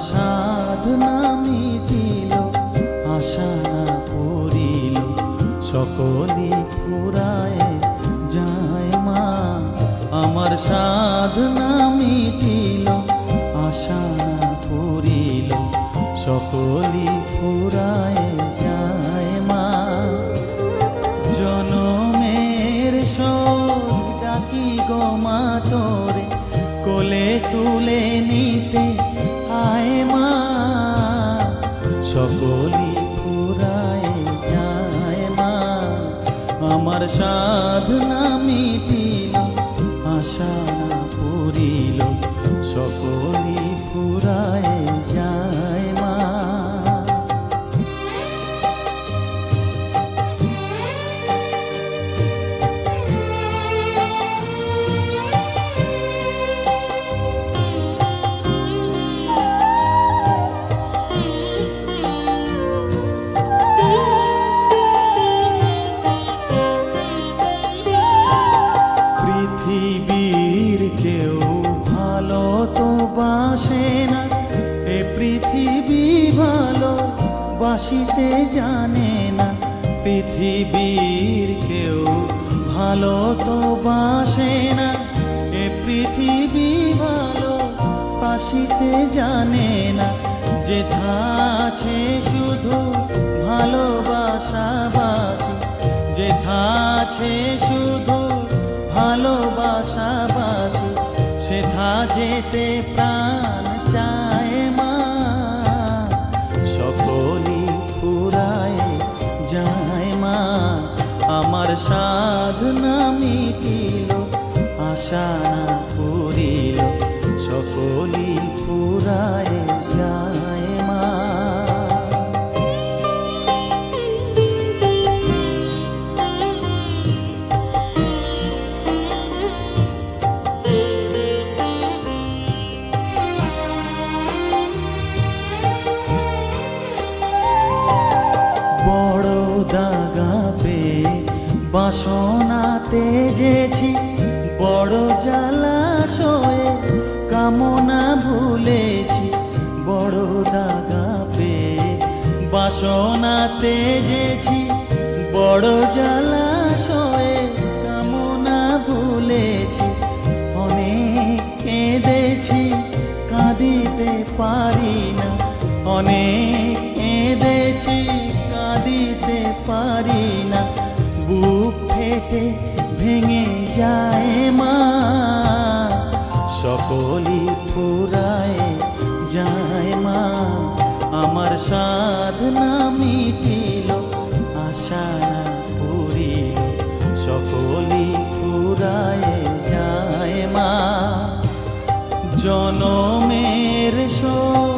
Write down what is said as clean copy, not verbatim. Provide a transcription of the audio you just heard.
সাধনা মিটিল, আশা না পূরিল, সকলই ফুরায় যায় মা। আমার সাধনা মিটিল, আশা না পূরিল, সকলই ফুরায় যায় মা। জনমের শোক ডাকি গো মা তোরে, কোলে তুলে নিতে আয় মা। সকলই ফুরায় যায় মা। আমার সাধনা মিটিল, আশা না পূরিল, সকলই ফুরায় যায় মা। পৃথিবীর কেউ ভালো তো বাসে না, এ পৃথিবী ভালো বাসিতে জানে না। পৃথিবীর কেউ ভালো তো বাসে না, এ পৃথিবী ভালো বাসিতে জানে না। যেথা আছে শুধু ভালোবাসাবাসি, যেথা আছে শুধু ভালোবাসাবাসি, সেথা যেতে প্রাণ চায় মা। সকলই ফুরায় যায় মা। আমার সাধনা মিটিল, আশা না পূরিল, সকলই ফুরায় যায় মা। বড় দাগা পেয়ে বাসনা তেজেছি, বড় জলাশয়ে কামনা ভুলেছি। বড় দাগা পেয়ে বাসনা তেজেছি, বড় জলাশয়ে কামনা ভুলেছি। অনেক কেঁদেছি কাঁদিতে পারি না, অনেক কেঁদেছি কাঁদিতে পারি না। বুক ফেটে ভেঙে যায় মা। সকলই ফুরায় যায় মা। আমার সাধনা মিটিল, আশা